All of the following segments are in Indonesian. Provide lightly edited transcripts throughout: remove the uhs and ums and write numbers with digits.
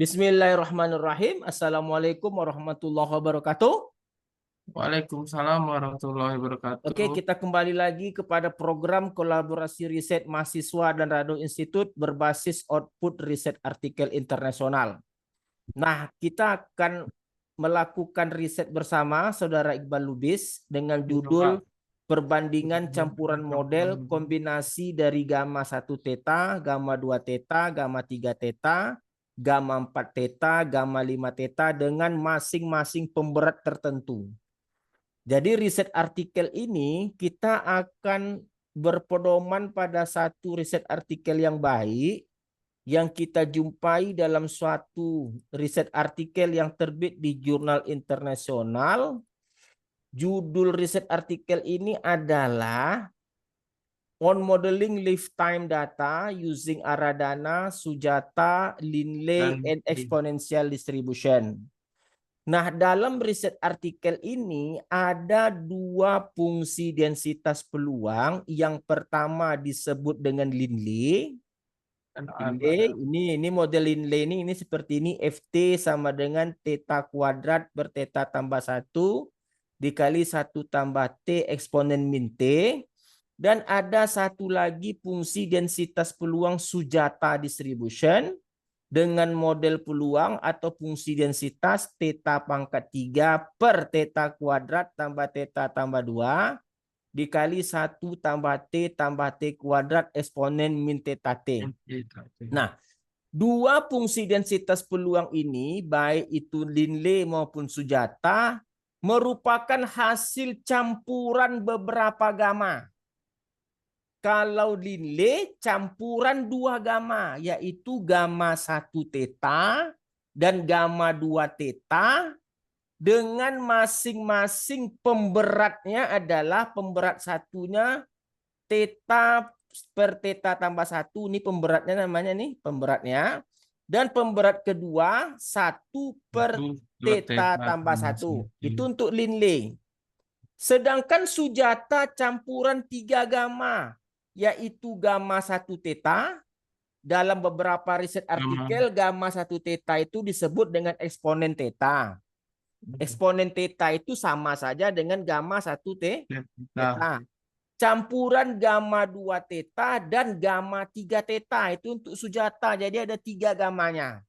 Bismillahirrahmanirrahim. Assalamualaikum warahmatullahi wabarakatuh. Waalaikumsalam warahmatullahi Oke, wabarakatuh. kita kembali lagi kepada program kolaborasi riset mahasiswa dan Radio Institut berbasis output riset artikel internasional. Nah, kita akan melakukan riset bersama Saudara Iqbal Lubis dengan Iya, Pak. judul Perbandingan campuran model kombinasi dari gamma 1 theta, gamma 2 theta, gamma 3 theta, gamma 4 theta, gamma 5 theta dengan masing-masing pemberat tertentu. Jadi riset artikel ini kita akan berpedoman pada satu riset artikel yang baik yang kita jumpai dalam suatu riset artikel yang terbit di jurnal internasional. Judul riset artikel ini adalah On Modeling Lifetime Data Using Aradhana, Sujatha, Linley, Dan and Exponential Distribution. Nah, dalam riset artikel ini ada dua fungsi densitas peluang. Yang pertama disebut dengan Linley. Ini model Linley ini seperti ini. FT sama dengan theta kuadrat per theta tambah 1 dikali 1 tambah T eksponen min T. Dan ada satu lagi fungsi densitas peluang Sujatha distribution dengan model peluang atau fungsi densitas theta pangkat 3 per theta kuadrat tambah theta tambah 2 dikali 1 tambah T kuadrat eksponen min theta T. Nah, dua fungsi densitas peluang ini, baik itu Linley maupun Sujatha, merupakan hasil campuran beberapa gamma. Kalau Linley campuran dua gamma, yaitu gamma 1 theta dan gamma 2 theta dengan masing-masing pemberatnya adalah pemberat satunya theta per theta tambah 1. Ini pemberatnya namanya nih, pemberatnya. Dan pemberat kedua 1 per theta tambah 1. Itu untuk Linley. Sedangkan Sujatha campuran 3 gamma, yaitu gamma 1 theta. Dalam beberapa riset artikel, gamma 1 theta itu disebut dengan eksponen theta. Eksponen theta itu sama saja dengan gamma 1 theta. Campuran gamma 2 theta dan gamma 3 theta itu untuk Sujatha. Jadi ada 3 gammanya.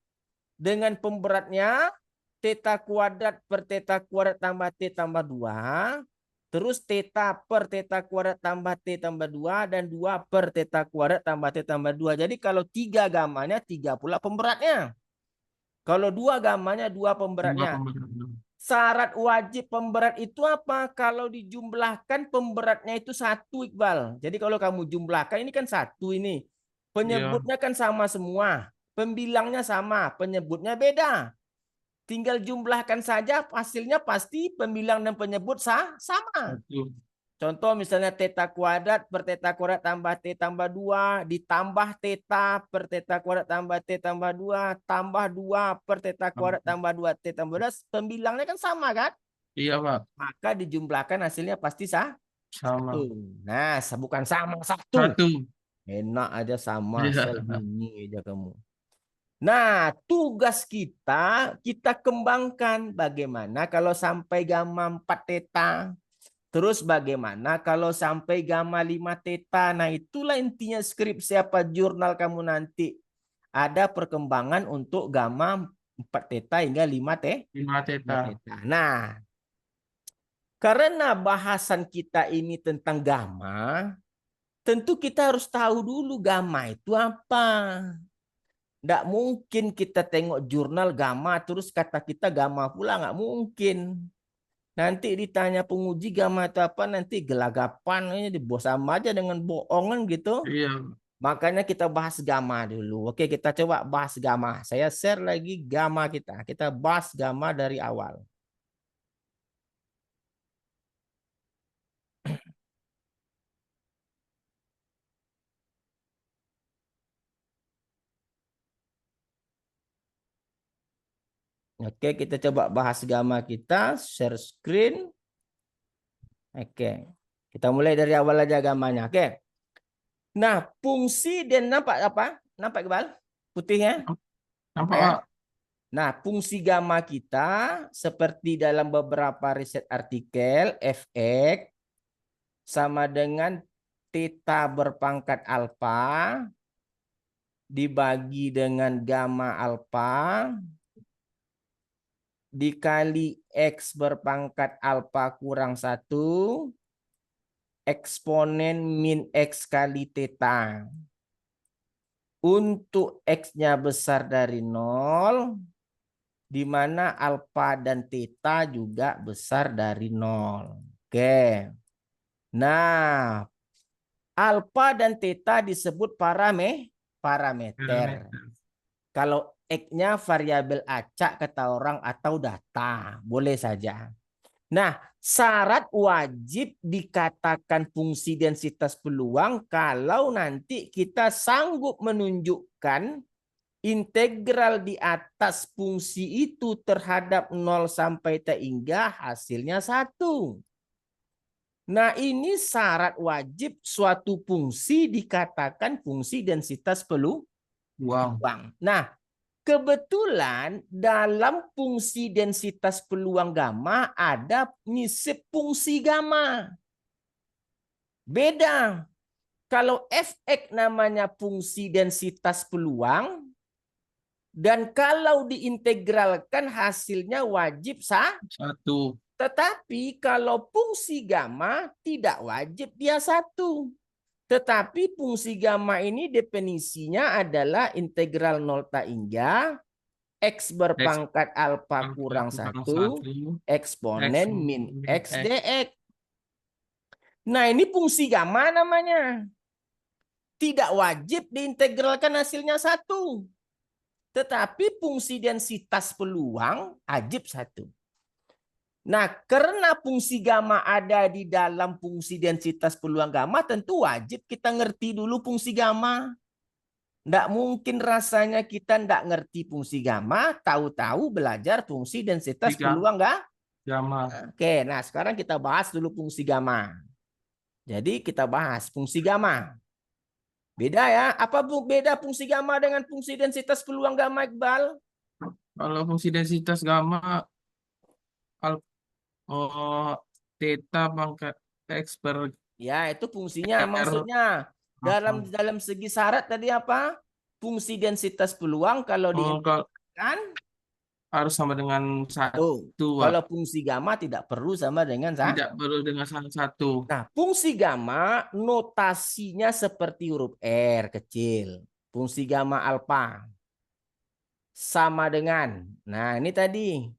Dengan pemberatnya theta kuadrat per theta kuadrat tambah T tambah 2. Terus theta per theta kuadrat tambah T tambah 2 dan 2 per theta kuadrat tambah T tambah 2. Jadi kalau 3 gammanya 3 pula pemberatnya. Kalau 2 gammanya 2 pemberatnya. Syarat wajib pemberat itu apa? Kalau dijumlahkan pemberatnya itu 1, Iqbal. Jadi kalau kamu jumlahkan ini kan 1 ini. Penyebutnya kan sama semua. Pembilangnya sama, penyebutnya beda. Tinggal jumlahkan saja, hasilnya pasti pembilang dan penyebut sama. Contoh misalnya theta kuadrat per theta kuadrat tambah T tambah 2 ditambah theta per theta kuadrat tambah T tambah 2 tambah 2 per theta kuadrat tambah 2 T tambah 2, pembilangnya kan sama kan? Iya, Pak. Maka dijumlahkan hasilnya pasti Sama. 1. Nah, bukan sama 1. 1. Enak aja sama, Iya. sel bunyi aja kamu. Nah, tugas kita kembangkan bagaimana kalau sampai gamma 4 theta. Terus bagaimana kalau sampai gamma 5 theta? Nah, itulah intinya skripsi apa jurnal kamu nanti. Ada perkembangan untuk gamma 4 theta hingga 5 5 theta. theta. Nah, karena bahasan kita ini tentang gamma, tentu kita harus tahu dulu gamma itu apa. Nggak mungkin kita tengok jurnal gamma terus kata kita gamma pula, nggak mungkin. Nanti ditanya penguji gamma itu apa, nanti gelagapan ini sama aja dengan bohongan gitu. Iya. Makanya kita bahas gamma dulu. Oke, kita coba bahas gamma. Saya share lagi gamma kita. Kita bahas gamma dari awal. Oke, kita coba bahas gamma kita. Share screen. Oke, kita mulai dari awal aja gammanya. Oke. Nah, fungsi dan nampak apa? Nampak Iqbal? Putihnya? Nampak, Ya. Pak? Nah, fungsi gamma kita seperti dalam beberapa riset artikel, Fx sama dengan theta berpangkat alfa dibagi dengan gamma alfa dikali X berpangkat alfa kurang 1 eksponen min X kali theta. Untuk X-nya besar dari 0, di mana alfa dan theta juga besar dari 0. Oke. Nah, alfa dan theta disebut parameter. Parameter. Kalau X-nya variabel acak kata orang atau data, boleh saja. Nah, syarat wajib dikatakan fungsi densitas peluang kalau nanti kita sanggup menunjukkan integral di atas fungsi itu terhadap 0 sampai T hingga hasilnya 1. Nah, ini syarat wajib suatu fungsi dikatakan fungsi densitas peluang. Uang. Nah, kebetulan dalam fungsi densitas peluang gamma ada nisib fungsi gamma. Beda. Kalau Fx namanya fungsi densitas peluang, dan kalau diintegralkan hasilnya wajib sah. 1. Tetapi kalau fungsi gamma tidak wajib dia 1. Tetapi fungsi gamma ini definisinya adalah integral 0 hingga X berpangkat alfa kurang 1 eksponen min X dx. Nah, ini fungsi gamma namanya. Tidak wajib diintegralkan hasilnya 1. Tetapi fungsi densitas peluang wajib 1. Nah, karena fungsi gamma ada di dalam fungsi densitas peluang gamma, tentu wajib kita ngerti dulu fungsi gamma. Nggak mungkin rasanya kita nggak ngerti fungsi gamma, tahu-tahu belajar fungsi densitas peluang gamma. Oke, nah sekarang kita bahas dulu fungsi gamma. Jadi kita bahas fungsi gamma. Beda ya, apa beda fungsi gamma dengan fungsi densitas peluang gamma, Iqbal? Kalau fungsi densitas gamma, oh, theta pangkat X per Ya, itu fungsinya. R. Maksudnya dalam segi syarat tadi apa? Fungsi densitas peluang kalau diintegralkan harus sama dengan 1. Kalau fungsi gamma tidak perlu sama dengan Tidak perlu dengan 1. Nah, fungsi gamma notasinya seperti huruf R kecil. Fungsi gamma alfa sama dengan, nah ini tadi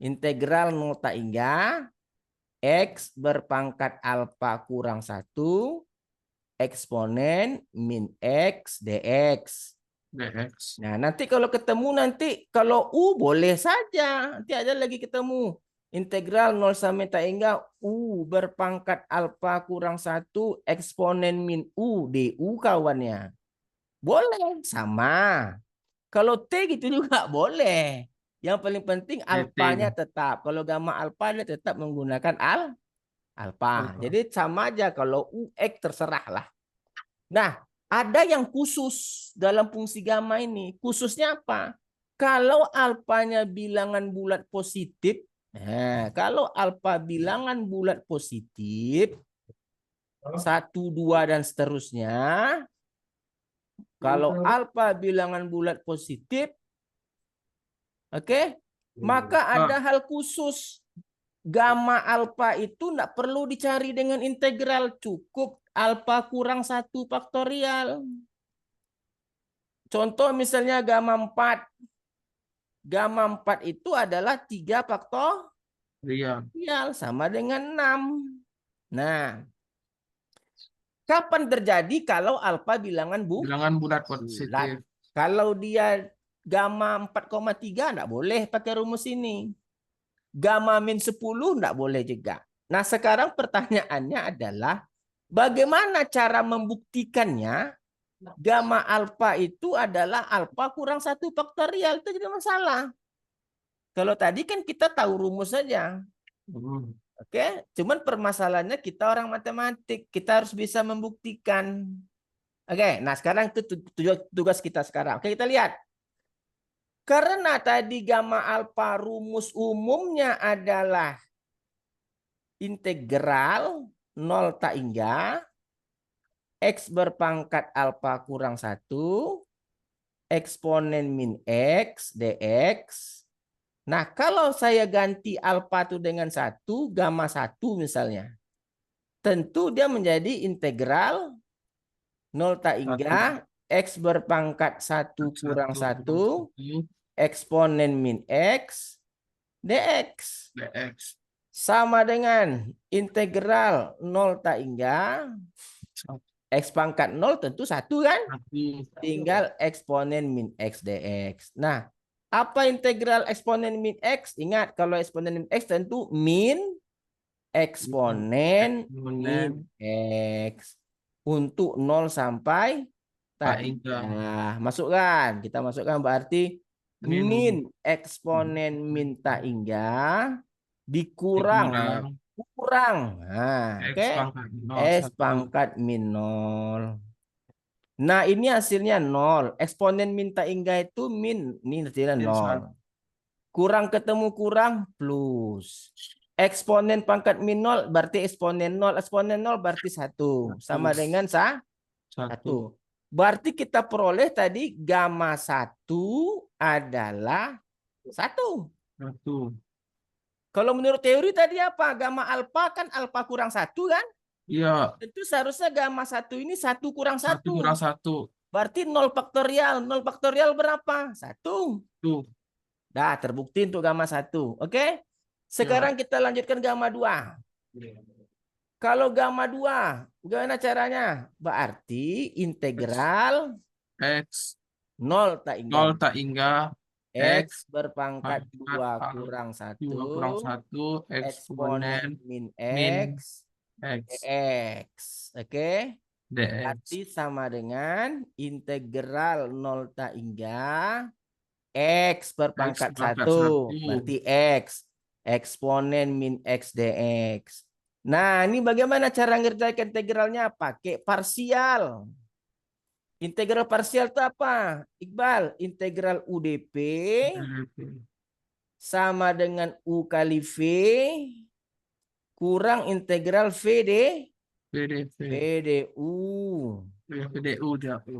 integral 0 hingga X berpangkat alfa kurang 1 eksponen min X dx. Nah, nanti kalau ketemu kalau U boleh saja. Nanti ada lagi ketemu. Integral 0 sampai T hingga U berpangkat alfa kurang 1 eksponen min U du kawannya. Boleh, sama. Kalau T gitu juga boleh. Yang paling penting alfanya tetap. Kalau gamma alfa dia tetap menggunakan alfa. Jadi sama aja kalau UX terserah lah. Nah, ada yang khusus dalam fungsi gamma ini. Khususnya apa? Kalau alfanya bilangan bulat positif, kalau alfa bilangan bulat positif, 1, 2, dan seterusnya. Kalau alfa bilangan bulat positif, oke, maka ada hal khusus. Gamma alfa itu tidak perlu dicari dengan integral, cukup alfa kurang 1 faktorial. Contoh misalnya gamma 4. Gamma 4 itu adalah 3 faktorial sama dengan 6. Nah, kapan terjadi kalau alfa bilangan bulat positif? Kalau dia gamma 4,3 enggak boleh pakai rumus ini. Gamma min 10 enggak boleh juga. Nah, sekarang pertanyaannya adalah bagaimana cara membuktikannya gamma alfa itu adalah alfa kurang 1 faktorial. Itu jadi masalah. Kalau tadi kan kita tahu rumus saja. Oke, cuman permasalahannya kita orang matematik, kita harus bisa membuktikan. Oke, nah sekarang itu tugas kita sekarang. Oke, kita lihat. Karena tadi gamma alfa rumus umumnya adalah integral 0 tak hingga X berpangkat alfa kurang 1 eksponen min X dx. Nah, kalau saya ganti alfa itu dengan 1, gamma 1 misalnya. Tentu dia menjadi integral 0 tak hingga X berpangkat 1 kurang 1 eksponen min X dx. dx Sama dengan integral 0 tak hingga X pangkat 0 tentu 1 kan? Tinggal eksponen min X dx. Nah, apa integral eksponen min X? Ingat, kalau eksponen min X tentu min eksponen min X. Untuk 0 sampai tak hingga. Masukkan. Kita masukkan berarti min eksponen min tak hingga dikurang. Nah, oke. S pangkat min 0. Nah, ini hasilnya 0. Eksponen min tak hingga itu min. Ini hasilnya 0. Kurang ketemu kurang plus. Eksponen pangkat min 0 berarti eksponen 0. Eksponen 0 berarti 1. Sama dengan 1. Berarti kita peroleh tadi gamma 1 adalah 1. Kalau menurut teori tadi apa? Gamma alfa kan alfa kurang 1 kan? Iya. Tentu seharusnya gamma 1 ini 1 kurang 1. 1 kurang 1. Berarti 0 faktorial. 0 faktorial berapa? 1. Tuh. Dah terbukti untuk gamma 1. Oke? Sekarang kita lanjutkan gamma 2. Kalau gamma 2, bagaimana caranya? Berarti integral X 0 tak hingga X berpangkat 2 kurang 1 eksponen min X dx. Oke? Berarti sama dengan integral 0 tak hingga X berpangkat 1. Berarti X. Eksponen min X dx. Nah, ini bagaimana cara ngerjakan integralnya? Pakai parsial. Integral parsial itu apa? Iqbal, integral UDP sama dengan U kali V kurang integral VDU.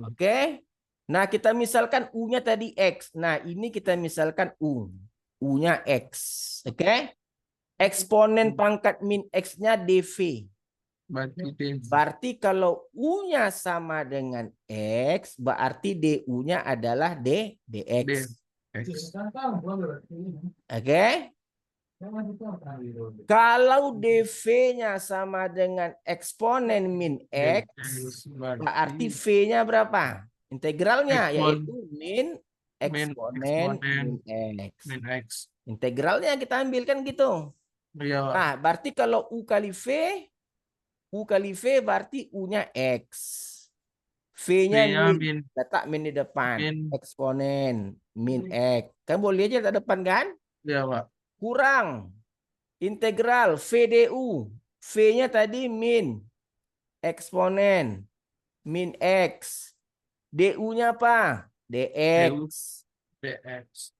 Oke? Nah, kita misalkan U-nya tadi X. Nah, ini kita misalkan U. U-nya X. Oke? Eksponen pangkat min X-nya DV. Berarti kalau U-nya sama dengan X, berarti DU-nya adalah DX. Oke? Kalau DV-nya sama dengan eksponen min X, berarti V-nya berapa? Integralnya yaitu min eksponen min X. Integralnya kita ambilkan gitu. Nah, berarti kalau U kali V berarti U-nya X. V-nya min. Letak min di depan. Eksponen min X. Kan boleh aja di depan kan? Iya, Pak. Kurang. Integral VDU. V-nya tadi min. Eksponen min X. DU-nya apa? DX.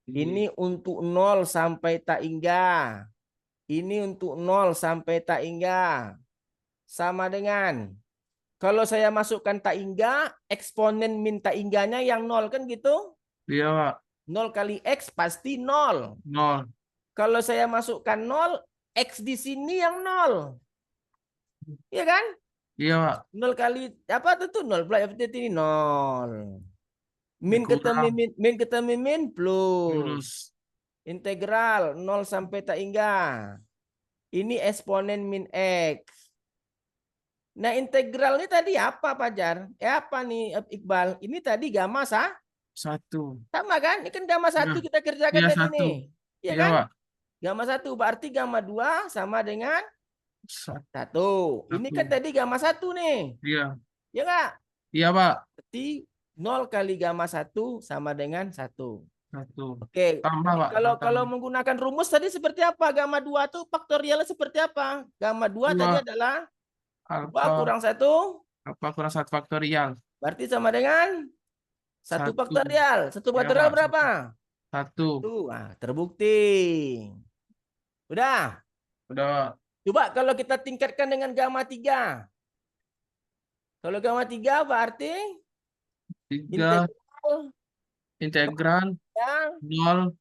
Ini untuk 0 sampai tak hingga. Ini untuk 0 sampai tak hingga. Sama dengan kalau saya masukkan tak hingga, eksponen min tak hingganya yang 0 kan gitu? Iya, Pak. 0 kali X pasti 0. 0. Kalau saya masukkan 0, X di sini yang 0. Iya kan? Iya, Pak. 0 kali apa tentu 0 ini 0. Min ketemu min plus. Integral 0 sampai tak hingga. Ini eksponen min X. Nah, integral ini tadi apa, Fajar? Apa nih, Iqbal? Ini tadi gamma 1. Sama kan? Ini kan gamma 1 kita kerjakan tadi nih. Iya kan? Pak. Gamma 1 berarti gamma 2 sama dengan 1. Ini kan tadi gamma 1 nih. Iya. Iya enggak? Iya, Pak. Berarti 0 kali gamma 1 sama dengan 1. Oke. Tambah, Pak. Kalau menggunakan rumus tadi seperti apa? Gamma 2 itu faktorialnya seperti apa? Gamma 2 tadi adalah 2 kurang 1. Alfa kurang 1 faktorial. Berarti sama dengan 1 faktorial. 1 faktorial berapa? 1. Nah, terbukti. Udah. Udah. Coba kalau kita tingkatkan dengan gamma 3. Kalau gamma 3 berarti 3 integral integral yang 0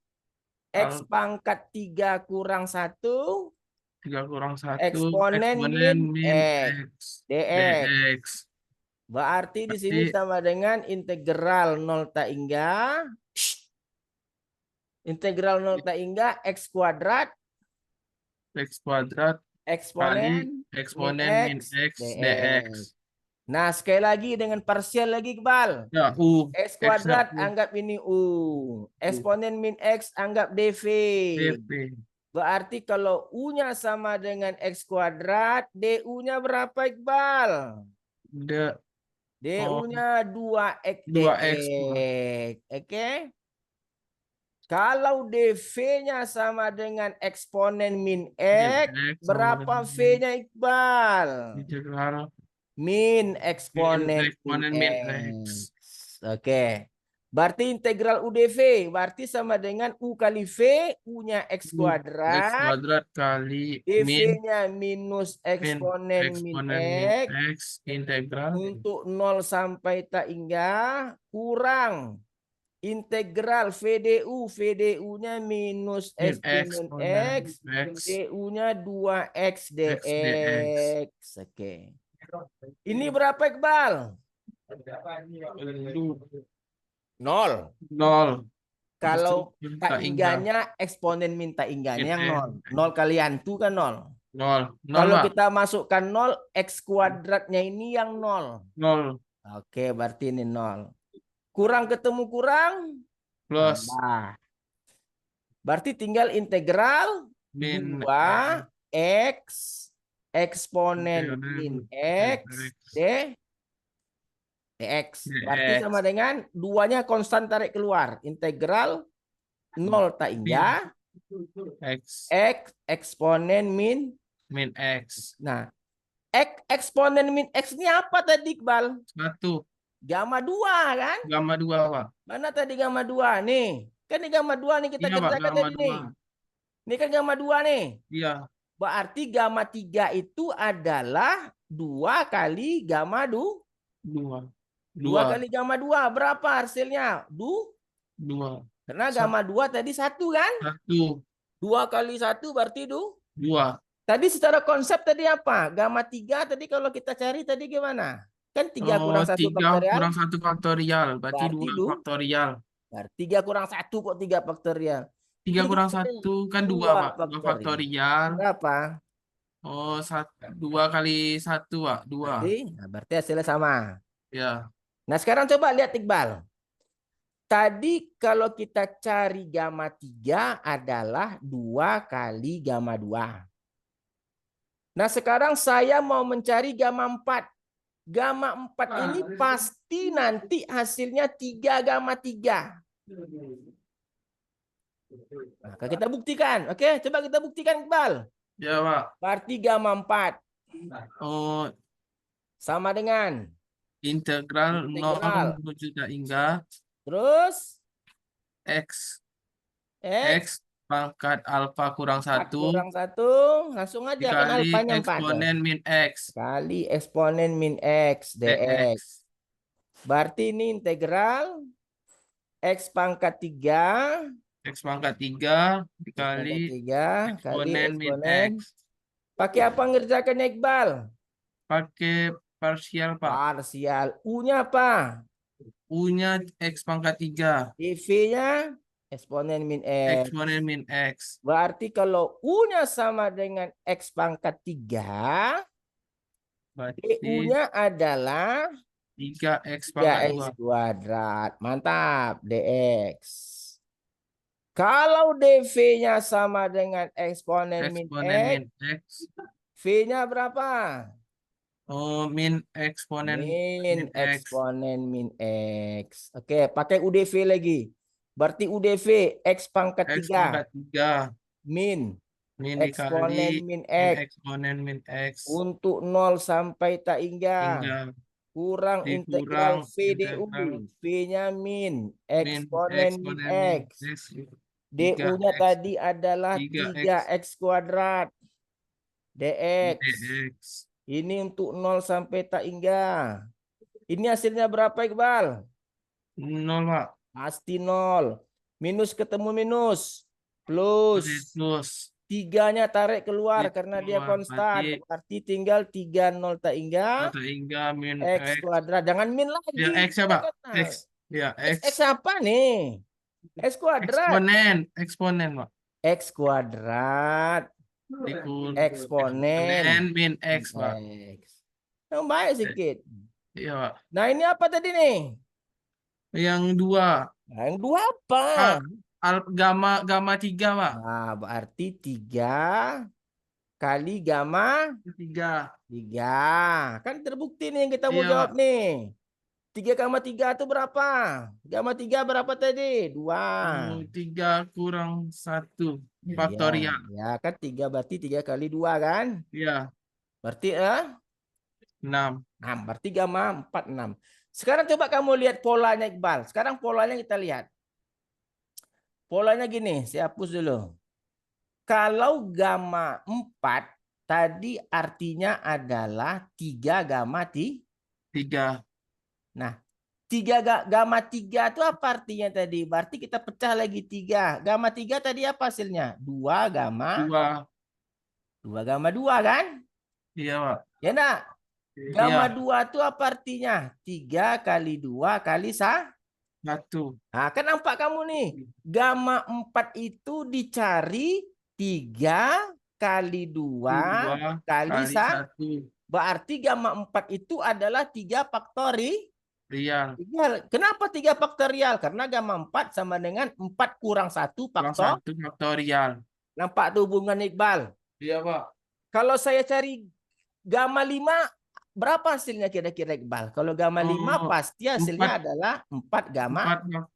X pangkat 3 kurang 1 3 kurang 1 eksponen eksponen min min X X dx. dx. Berarti di sini Berarti sama dengan integral 0 tak hingga X kuadrat X kuadrat kali eksponen min eksponen min X X dx. dx. Nah, sekali lagi dengan partial lagi, Iqbal. Ya, U. X X-nya kuadrat U. anggap ini U. Eksponen min X anggap dv. dv. Berarti kalau U-nya sama dengan X kuadrat, DU-nya berapa, Iqbal? D. Oh, DU-nya 2X 2X. dx. Oke? Kalau dv-nya sama dengan eksponen min Min X, X sama berapa dengan V-nya, Iqbal? integral Min min eksponen min eksponen min X. X. Oke. Berarti integral UdV. Berarti sama dengan U kali V. U-nya X U. X kuadrat. kuadrat kali min dv-nya minus eksponen min eksponen min X. X integral Untuk 0 sampai tak hingga. Kurang. Integral VDU. VDU-nya minus min S min eksponen X. X DU-nya 2X X dx. dx. Oke. Ini berapa, Iqbal? 0. 0. Kalau tak Tak hingga ingganya eksponen minta ingganya yang min 0. 0 kali hantu kan 0. 0. 0, Kalau Pak. kita masukkan 0, X kuadratnya ini yang 0. 0 Oke, berarti ini 0. Kurang ketemu kurang? plus Tambah. Berarti tinggal integral min 2X eksponen min X dx. Berarti dx sama dengan 2-nya konstan tarik keluar. Integral 0 tak hingga X X eksponen min. min X. Nah, X eksponen min X ini apa tadi, Iqbal? 1 Gamma 2 kan? gamma 2, Pak. Mana tadi gamma 2 nih? Kan ini gamma 2 nih kita Iya, Pak, kerjakan gamma tadi 2. nih. Ini kan gamma 2 nih. Iya, Berarti gamma 3 itu adalah 2 kali gamma 2. 2. 2 2. kali gamma 2 berapa hasilnya? 2. Karena gamma 2 tadi 1 kan? 1. 2 kali 1 berarti 2. Tadi secara konsep tadi apa? Gamma 3 tadi kalau kita cari tadi gimana? Kan 3 kurang 1 3 faktorial. kurang 1 faktorial. Berarti Berarti 2 faktorial. Berarti 3 kurang 1 kok 3 faktorial. 3 kurang 1 kan 2, 2 Pak. 2 faktorial. Berapa? Oh, 2 kali 1, Pak. 2. Berarti hasilnya sama. Ya. Nah, sekarang coba lihat, Iqbal. Tadi kalau kita cari gamma 3 adalah 2 kali gamma 2. Nah, sekarang saya mau mencari gamma 4. Gamma 4 ini pasti nanti hasilnya 3 gamma 3. Nah, kita buktikan. Oke, coba kita buktikan, Iqbal. Ya, Pak. Berarti gamma 4 Oh, sama dengan integral 0 menuju tak hingga terus X X pangkat alfa kurang 1 kurang 1. Langsung aja kan dikali alfanya 4. eksponen min X Kali eksponen min X dx. dx. Berarti ini integral X pangkat 3. X pangkat 3 dikali 3 kali eksponen min eksponen. X. Pakai apa ngerjakannya, Iqbal? Pakai parsial, Pak. Parsial. U-nya apa? U-nya X pangkat 3. dv-nya eksponen min X. Eksponen min X. Berarti kalau U-nya sama dengan X pangkat 3, Berarti DU-nya adalah 3X pangkat 2. 3X kuadrat. Mantap, dx. Kalau dv-nya sama dengan eksponen min X, V-nya berapa? Oh, min eksponen Min min X. eksponen min X. Oke, pakai UdV lagi. Berarti UdV X pangkat X 3. pangkat 3. Min Min eksponen dikali min min X. eksponen min X. Untuk 0 sampai tak hingga. Hingga kurang integral dikurang V DU. integral V-nya min, min eksponen min eksponen min X. X. DU-nya 3X. tadi adalah 3X 3X kuadrat. DX. dx. Ini untuk 0 sampai tak hingga. Ini hasilnya berapa, Iqbal? 0, Pak. Pasti 0. Minus ketemu minus. Plus. Plus. Tiganya tarik keluar karena dia Keluar. konstan. Berarti tinggal 3 0 tak hingga. Hingga min X X. kuadrat. Jangan min Ya, lagi. X ya, Pak. X. Ya, X X. apa nih? X kuadrat. Eksponen, Pak. X kuadrat. Eksponen min X, Pak. X. Yang baik sedikit. Iya, Pak. Nah, ini apa tadi nih? Yang 2. Nah, yang 2 apa? Gamma 3, Pak. Nah, berarti 3 kali gamma 3. 3. Kan terbukti nih yang kita mau Iya, jawab Pak. nih. 3 gamma 3 itu berapa? Gamma 3 berapa tadi? 2. 3 kurang 1. Iya, Faktorial. ya kan 3 berarti 3 kali 2 kan? Iya. Berarti 6. 6. Berarti gamma 4, 6. Sekarang coba kamu lihat polanya, Iqbal. Sekarang polanya kita lihat. Polanya gini, saya hapus dulu. Kalau gamma 4 tadi artinya adalah 3 gamma 3. Nah, 3 gamma 3 itu apa artinya tadi? Berarti kita pecah lagi 3. Gamma 3 tadi apa hasilnya? 2 gamma 2. 2 gamma 2 kan? Iya, Pak. Ya enggak? Gamma Iya. 2 itu apa artinya? 3 kali 2 kali 1. Nah, kan nampak kamu nih. Gamma 4 itu dicari 3 kali 2 kali 1. Berarti gamma 4 itu adalah 3 faktorial. Real. Kenapa 3 faktorial? Karena gamma 4 sama dengan 4 kurang 1 Kurang 1 faktorial. Nampak tuh hubungan Iqbal? Iya, Pak. Kalau saya cari gamma 5, berapa hasilnya kira-kira Iqbal? Kalau gamma 5 pasti hasilnya adalah 4 gamma 4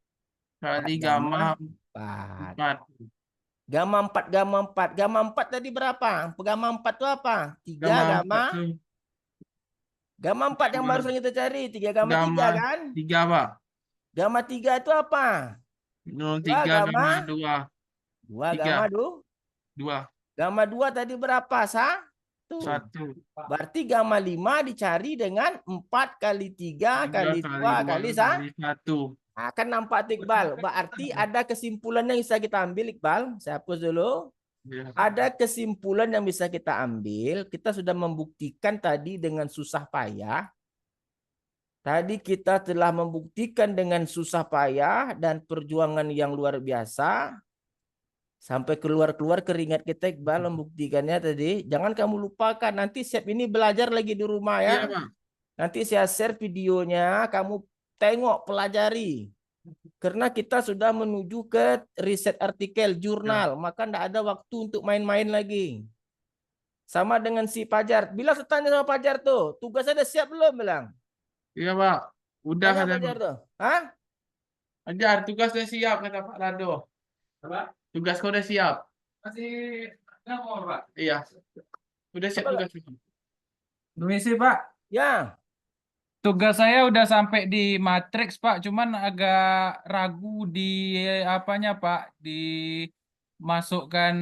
kali gamma 4. 4. Gamma 4, gamma 4. Gamma 4 tadi berapa? Gamma 4 itu apa? 3 gamma. Gamma 4 yang barusan kita cari. 3 gamma 3 kan? 3, Pak. Gamma 3 itu apa? 3 gamma 2. 2 gamma 2. Gamma 2 tadi berapa? 1. Berarti gamma 5 dicari dengan 4 kali 3 kali 2 kali 1. Nah, kan nampak Iqbal. Berarti ada kesimpulan yang bisa kita ambil, Iqbal. Saya hapus dulu. Ada kesimpulan yang bisa kita ambil. Kita sudah membuktikan tadi dengan susah payah. Tadi kita telah membuktikan dengan susah payah dan perjuangan yang luar biasa. Sampai keluar-keluar keringat kita, Iqbal, membuktikannya tadi. Jangan kamu lupakan. Nanti Sep ini belajar lagi di rumah ya. Iya, Pak. Nanti saya share videonya. Kamu tengok, pelajari. Karena kita sudah menuju ke riset artikel, jurnal. Maka tidak ada waktu untuk main-main lagi. Sama dengan si Pajar. Bila saya tanya sama Pajar tuh, tugas ada siap belum? Bilang. Iya, Pak. Udah Tanya ada. Pajar tuh. Hah? Ajar, tugas udah siap, kata Pak Rado. Apa? Tugas kau udah siap. Masih ngomong, Pak? Iya. Udah siap tugas. Permisi, Pak. Ya. Tugas saya udah sampai di matriks, Pak. Cuman agak ragu di apanya, Pak. Dimasukkan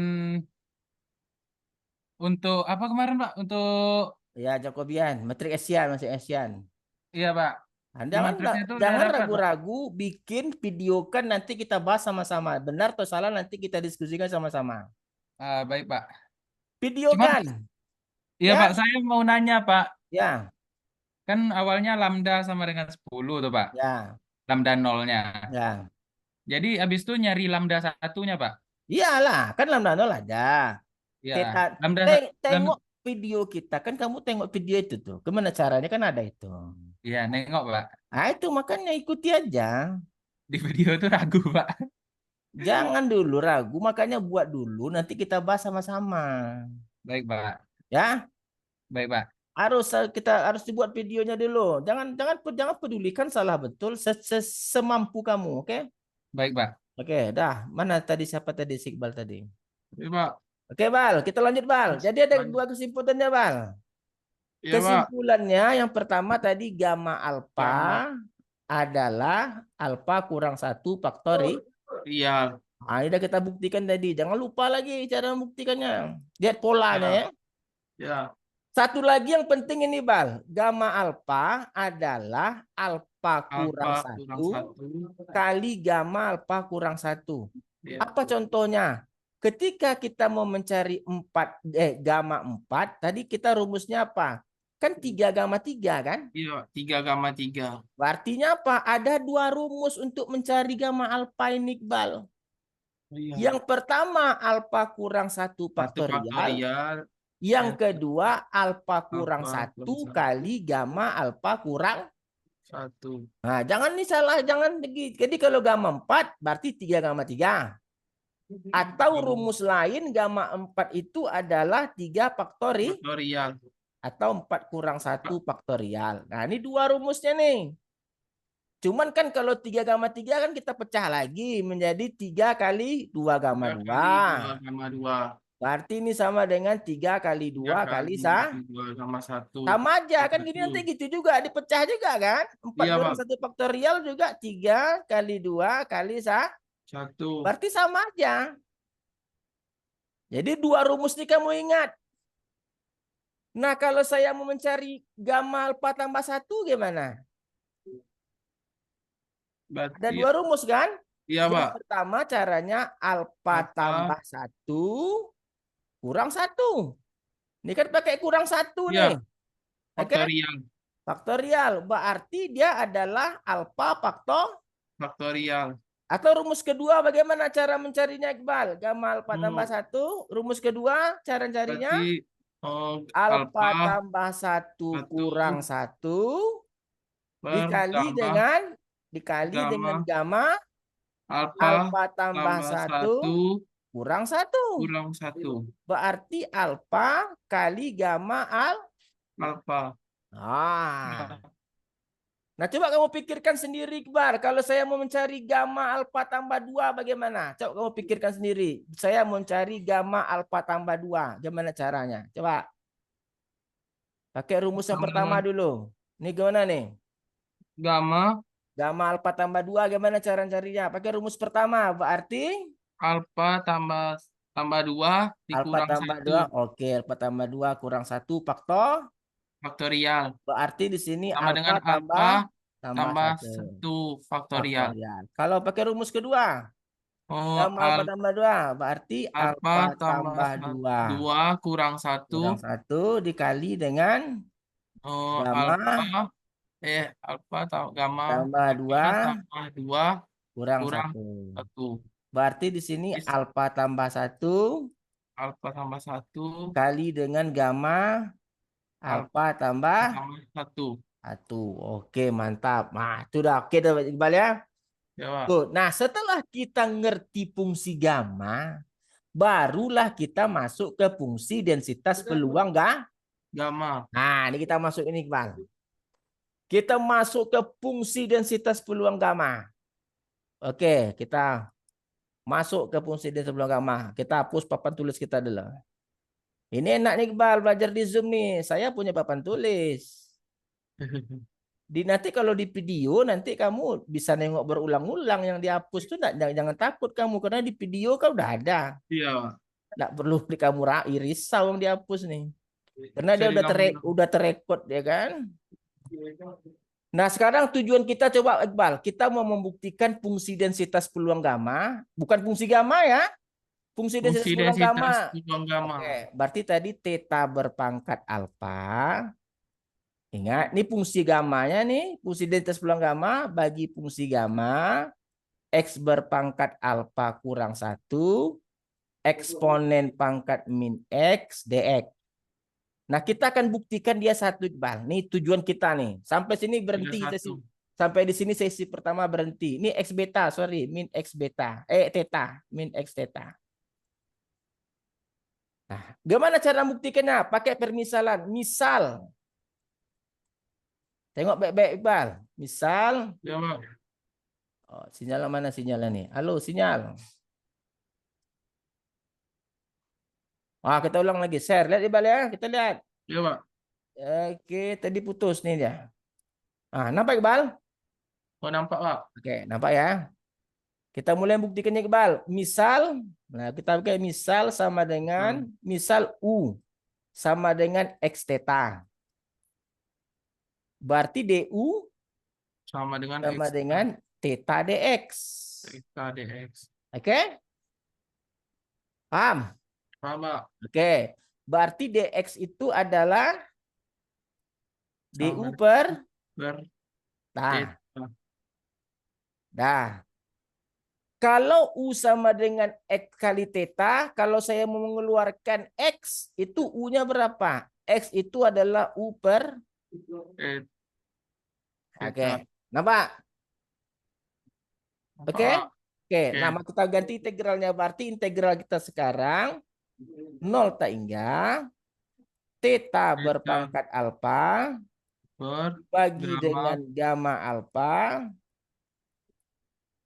untuk apa kemarin, Pak? Untuk Ya, Jacobian. Metrik Asian, masih Asian. iya, Pak. Matriksnya itu udah Jangan dapat, Pak. ragu-ragu, bikin videokan nanti kita bahas sama-sama. Benar atau salah nanti kita diskusikan sama-sama. Baik, Pak. Videokan. Iya, Ya. Pak. Saya mau nanya, Pak. Ya. Kan awalnya lambda sama dengan 10 tuh, Pak. Ya. Lambda nolnya. Ya. Jadi habis itu nyari lambda satunya, Pak. Iyalah, kan lambda nol ada. Ya. Tengok video kita, kan kamu tengok video itu tuh. Gimana caranya kan ada itu. Iya, nengok, Pak. Nah, itu makanya ikuti aja. Di video itu ragu, Pak. Jangan dulu ragu, makanya buat dulu nanti kita bahas sama-sama. Baik, Pak. Ya? Baik, Pak. Harus dibuat videonya dulu. Jangan pedulikan salah betul semampu kamu, oke? Baik, Pak. Oke, dah. Mana tadi siapa tadi Iqbal tadi? Iya, Pak. Oke, Bal, kita lanjut, Bal. Jadi ada dua kesimpulannya, Bal. Iya, Pak. Kesimpulannya yang pertama tadi gamma alfa Gamma. adalah alfa kurang 1 faktorial. Iya. Nah, ini udah kita buktikan tadi. Jangan lupa lagi cara membuktikannya. Lihat polanya ya. Ya. Satu lagi yang penting ini, Bal. Gamma alfa adalah alfa kurang Alfa kurang 1 1. kali gamma alfa kurang 1. Ya. Apa contohnya? Ketika kita mau mencari gamma 4, tadi kita rumusnya apa? Kan 3 gamma 3 kan? Iya, 3 gamma 3. Artinya apa? Ada 2 rumus untuk mencari gamma alfa ini, Iqbal. Iya. Yang pertama alfa kurang 1 1 faktorial. faktorial. Yang kedua alfa kurang Alfa 1 kurang 1. kali gamma alfa kurang 1. Nah, jangan nih salah, jangan begitu. Jadi kalau gamma 4 berarti 3 gamma 3. Atau rumus lain gamma 4 itu adalah 3 faktorial. Atau 4 kurang 1 faktorial. Nah, ini 2 rumusnya nih. Cuman kan kalau 3 gamma 3 kan kita pecah lagi menjadi 3 kali 2 gamma 2. 2 gamma 2. Berarti ini sama dengan 3 kali 2 kali 2 gamma 1. Sama aja kan gini nanti gitu juga dipecah juga kan. 4 Iya, kurang Pak. 1 faktorial juga 3 kali 2 kali 1. 1. Berarti sama aja. Jadi 2 rumus ini kamu ingat. Nah, kalau saya mau mencari gamma alfa tambah 1 gimana? Berarti Ada 2 rumus kan? iya, Yang Pak. pertama caranya alfa tambah 1 kurang 1. Ini kan pakai kurang 1 Iya. nih. Faktorial. Faktorial. Berarti dia adalah alfa Faktorial. Atau rumus kedua bagaimana cara mencarinya, Iqbal? Gamma alfa tambah 1. Rumus kedua cara carinya Berarti alfa tambah 1 kurang 1 dikali dengan gamma alfa tambah 1 kurang 1. kurang 1. Berarti alfa kali gamma Alfa. Nah, coba kamu pikirkan sendiri, Iqbal. Kalau saya mau mencari gamma alfa tambah 2 bagaimana? Coba kamu pikirkan sendiri. Saya mau mencari gamma alfa tambah 2. Gimana caranya? Coba. Pakai rumus yang pertama dulu. Ini gimana nih? Gamma alfa tambah 2 gimana cara carinya? Pakai rumus pertama. Berarti alfa tambah 2 alfa dikurang tambah 1. 2. Oke, alfa tambah 2 kurang 1 faktorial. Berarti di sini Sama dengan alfa tambah 1 faktorial. Kalau pakai rumus kedua, gamma alfa tambah 2 berarti alfa tambah 2 kurang 1 kurang 1 dikali dengan gamma alfa gamma tambah 2 tambah 2 kurang kurang 1. 1. Berarti di sini alfa tambah 1 Alfa tambah 1 kali dengan gamma alfa tambah 1. 1. Oke, mantap. Nah, itu udah oke tuh, Iqbal ya. Ya, Pak. Tuh, nah setelah kita ngerti fungsi gamma, barulah kita masuk ke fungsi densitas peluang Gamma. Nah, ini kita masuk ini, Iqbal. Kita masuk ke fungsi densitas peluang gamma. Oke, kita masuk ke fungsi densitas peluang gamma. Kita hapus papan tulis kita dulu. Ini enak nih, Iqbal, belajar di Zoom nih. Saya punya papan tulis. Nanti kalau di video nanti kamu bisa nengok berulang-ulang yang dihapus tuh jangan takut kamu karena di video kan udah ada. Iya. Nggak perlu di kamu risau yang dihapus nih. Karena dia udah terrekod ya kan. Nah, sekarang tujuan kita coba, Iqbal, kita mau membuktikan fungsi densitas peluang gamma, bukan fungsi gamma ya. Fungsi densitas peluang gamma. Oke, berarti tadi theta berpangkat alfa. Ingat, ini fungsi gammanya nih, fungsi densitas peluang gamma bagi fungsi gamma X berpangkat alfa kurang 1 eksponen pangkat min X dx. Nah, kita akan buktikan dia 1, Iqbal. Nih tujuan kita nih. Sampai sini berhenti sesi. Sampai di sini sesi pertama berhenti. Ini X beta, sorry, min X beta. Theta, min X theta. Nah, gimana cara membuktikannya? Pakai permisalan. Misal, tengok baik-baik, Iqbal. Misal, ya, Pak. Oh, sinyal mana sinyalnya nih? Halo, sinyal. Kita ulang lagi. Share. Lihat, Iqbal ya. Kita lihat. Ya, Pak. Oke, tadi putus nih dia. Ah, nampak Iqbal? Oh, nampak, Pak. Oke, nampak ya. Kita mulai buktikannya Iqbal. Misal, nah kita pakai misal sama dengan misal U sama dengan X theta. Berarti DU Sama dengan sama X dengan theta DX. theta dx. Oke? Paham? Paham, Pak? Oke. Berarti DX itu adalah Sama DU per ber nah, theta. dah. Kalau U sama dengan X kali theta, kalau saya mau mengeluarkan X, itu U-nya berapa? X itu adalah U per Eh, Oke. theta. Nampak? Nampak, Oke? Pak? Oke, Oke. nama kita ganti integralnya. Berarti integral kita sekarang 0 tak hingga theta Theta berpangkat alfa per bagi gamma dengan gamma alfa.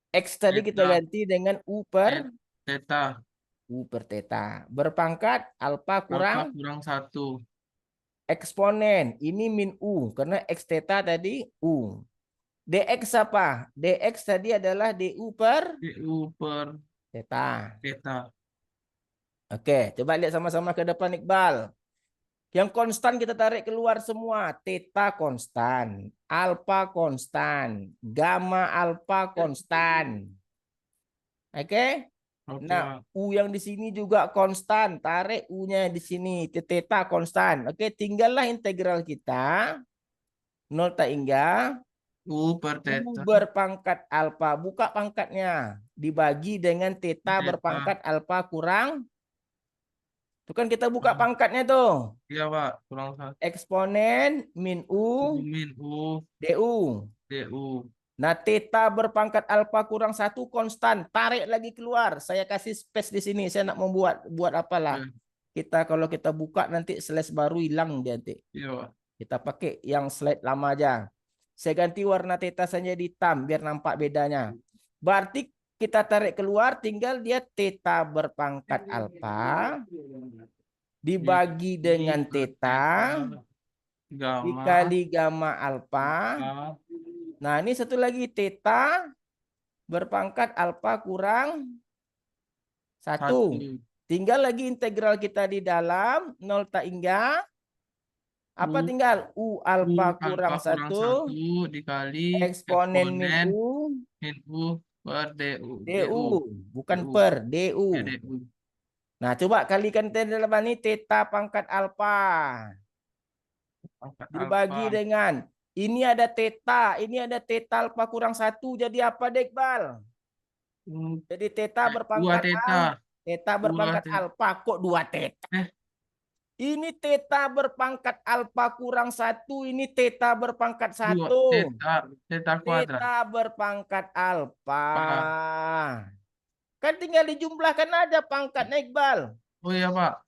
X tadi kita theta ganti dengan U per theta. theta. Berpangkat alfa Alfa kurang kurang 1. eksponen. Ini min U. Karena X theta tadi U. DX apa? DX tadi adalah DU per Du per theta. theta. Oke, coba lihat sama-sama ke depan Iqbal. Yang konstan kita tarik keluar semua. Theta konstan. Alfa konstan. Gamma alfa konstan. Oke? Oke, Nah, Pak. U yang di sini juga konstan. Tarik U-nya di sini. Theta konstan. Oke, tinggallah integral kita. 0 tak hingga U per U theta. berpangkat alfa. Buka pangkatnya. Dibagi dengan theta Theta. berpangkat alfa kurang. Itu kan kita buka pangkatnya tuh. Iya, Pak. Kurang 1. Eksponen min U Min U DU. du. Nah, theta berpangkat alfa kurang 1 konstan. Tarik lagi keluar. Saya kasih space di sini. Saya nak buat apalah. Oke. Kita kalau kita buka nanti slash baru hilang dia nanti. Iya, Pak. Kita pakai yang slide lama aja. Saya ganti warna theta saja di hitam biar nampak bedanya. Berarti kita tarik keluar tinggal dia theta berpangkat alfa dibagi dengan theta gamma dikali gamma alfa. Nah, ini satu lagi theta berpangkat alfa kurang 1. Tinggal lagi integral kita di dalam 0 tak hingga apa tinggal U alfa kurang 1 dikali eksponen min U min U per du. DU bukan DU. per DU. Ya, du. Nah, coba kalikan dalam ini theta pangkat alfa Pangkat dibagi alfa. dengan ini ada theta alfa kurang 1 jadi apa deh Iqbal? Jadi theta 2 berpangkat theta. theta berpangkat theta. alfa kok 2 theta? Ini theta berpangkat alfa kurang 1, ini theta berpangkat 1. 2 theta kuadrat. Theta berpangkat alfa. Kan tinggal dijumlahkan aja pangkatnya Iqbal. Oh iya, Pak.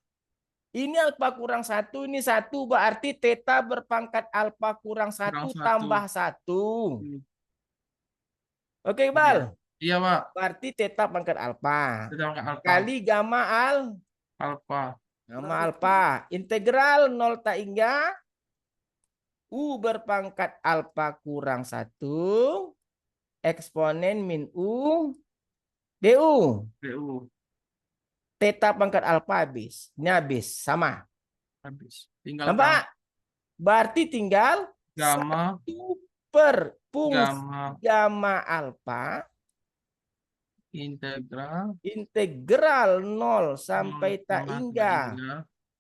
Ini alfa kurang 1, ini 1. Berarti theta berpangkat alfa kurang 1 Kurang 1. tambah 1. Oke Iqbal. Iya, Pak. Berarti theta pangkat alfa. Theta pangkat alfa. Kali gamma Alfa. Gamma alfa. Integral 0 tak hingga U berpangkat alfa kurang 1 eksponen min U DU. Du. Theta pangkat alfa habis. Ini habis. Sama. Habis. Tinggal Nampak? Berarti tinggal gamma 1 per fungsi gamma gamma alfa integral integral 0 sampai tak sama hingga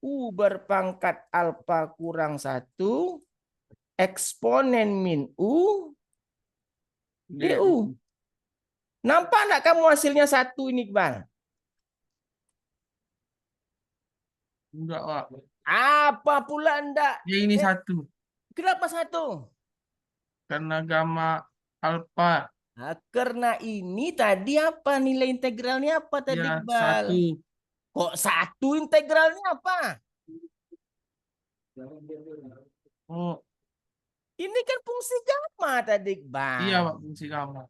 U berpangkat alfa kurang 1 eksponen min U DU. Nampak enggak kamu hasilnya 1 ini, Iqbal? Enggak, Pak. Apa pula enggak? Ya, ini 1. Kenapa 1? Karena gamma alfa. Nah, karena ini tadi apa nilai integralnya apa tadi, Ya, Iqbal? 1. Kok 1 integralnya apa? Oh, Ini kan fungsi gamma tadi, Iqbal. iya, Pak, fungsi gamma.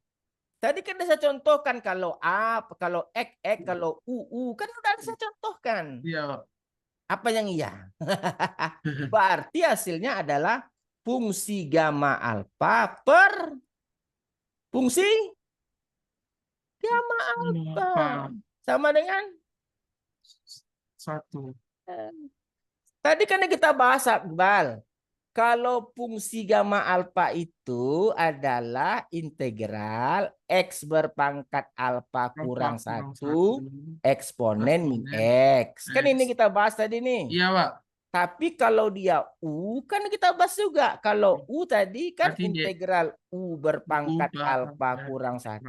Tadi kan saya contohkan kalau A, kalau X, kalau U, kan udah saya contohkan. Iya, Pak. Apa yang iya? Berarti hasilnya adalah fungsi gamma alfa per fungsi gamma alfa. Apa? Sama dengan 1. tadi kan kita bahas, Iqbal. Kalau fungsi gamma alfa itu adalah integral X berpangkat alfa kurang 1 eksponen min X. Kan ini kita bahas tadi nih. Iya, Pak. Tapi kalau dia U, kan kita bahas juga. Kalau U tadi kan Berarti dia integral U berpangkat U alfa berpangkat kurang 1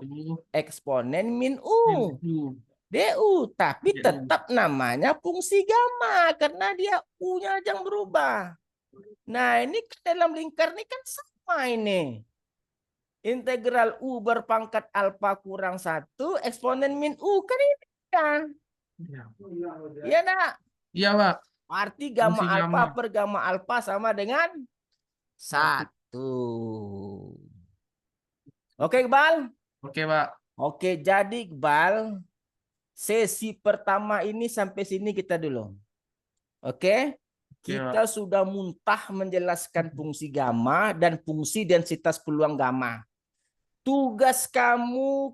1 eksponen min U. DU, tapi DU. tetap namanya fungsi gamma karena dia U-nya aja yang berubah. Nah, ini dalam lingkar ini kan sama ini. Integral U berpangkat alfa kurang 1 eksponen min U kan ini kan. Iya enggak? Iya, Pak. Arti gamma Fungsi alfa gamma. per gamma alfa sama dengan 1. Oke, Iqbal? Oke, Pak. Oke, jadi Iqbal, sesi pertama ini sampai sini kita dulu. Oke? Kita sudah muntah menjelaskan fungsi gamma dan fungsi densitas peluang gamma. Tugas kamu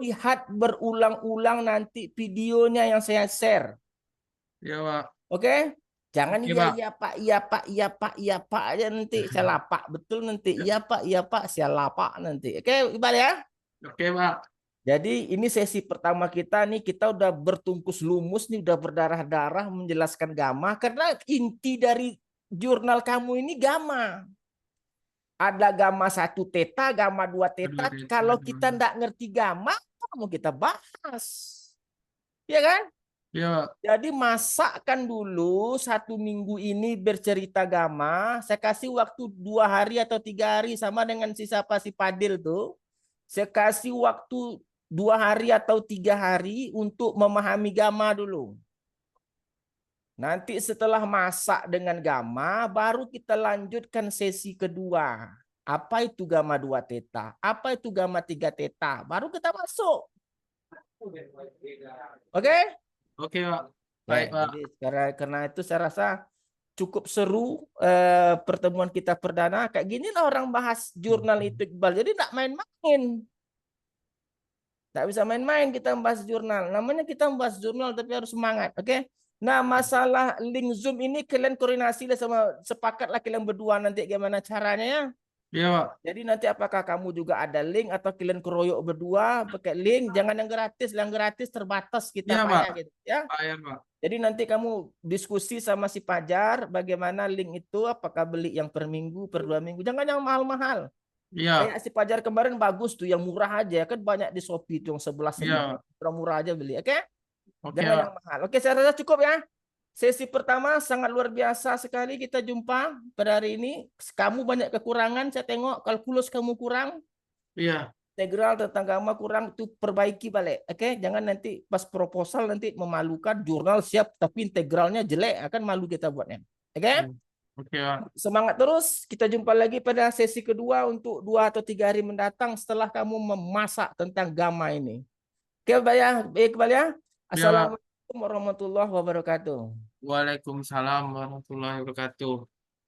lihat berulang-ulang nanti videonya yang saya share. Iya, Pak. Oke? Jangan Oke, iya Pak. iya Pak, iya Pak, iya Pak, iya Pak aja nanti saya lapak betul nanti. Iya Pak, saya lapak nanti. Oke, Iqbal ya? Oke, Pak. Jadi ini sesi pertama kita nih, kita udah bertungkus lumus nih, udah berdarah-darah menjelaskan gamma karena inti dari jurnal kamu ini gamma. Ada gamma 1 theta, gamma 2 theta. Kalau kita nggak ngerti gamma, apa mau kita bahas? Ya kan? Iya. Jadi masakkan dulu 1 minggu ini bercerita gamma. Saya kasih waktu 2 hari atau 3 hari sama dengan si Padil tuh. Saya kasih waktu 2 hari atau 3 hari untuk memahami gamma dulu. Nanti setelah masak dengan gamma, baru kita lanjutkan sesi kedua. Apa itu gamma 2 theta? Apa itu gamma 3 theta? Baru kita masuk. Oke? Oke, Pak. Ya, Baik, Pak. jadi karena itu saya rasa cukup seru pertemuan kita perdana. Kayak gini lah orang bahas jurnal itu, Iqbal. Jadi nggak main-main. Nggak bisa main-main kita membahas jurnal. Namanya kita membahas jurnal tapi harus semangat. Oke? Nah, masalah link Zoom ini kalian koordinasi lah sama, sepakatlah kalian berdua nanti gimana caranya ya. Iya, Pak. Jadi nanti apakah kamu juga ada link atau kalian keroyok berdua pakai link? Jangan yang gratis terbatas kita Iya, payah Pak. gitu ya. Bayar, Pak. Jadi nanti kamu diskusi sama si Pajar bagaimana link itu, apakah beli yang per minggu, per 2 minggu. Jangan yang mahal-mahal. Iya. Kayak si Pajar kemarin bagus tuh yang murah aja kan, banyak di Shopee tuh yang 11 Iya. murah aja beli. Oke? Oke, Jangan Pak. yang mahal. Oke, saya rasa cukup ya. Sesi pertama sangat luar biasa sekali kita jumpa pada hari ini. Kamu banyak kekurangan, saya tengok kalkulus kamu kurang. Iya. Integral tentang gamma kurang, itu perbaiki balik. Oke, jangan nanti pas proposal nanti memalukan, jurnal siap tapi integralnya jelek, akan malu kita buatnya. Oke? Oke, Pak. Semangat terus. Kita jumpa lagi pada sesi kedua untuk 2 atau 3 hari mendatang setelah kamu memasak tentang gamma ini. Oke, baik ya. Assalamualaikum warahmatullahi wabarakatuh. Waalaikumsalam warahmatullahi wabarakatuh.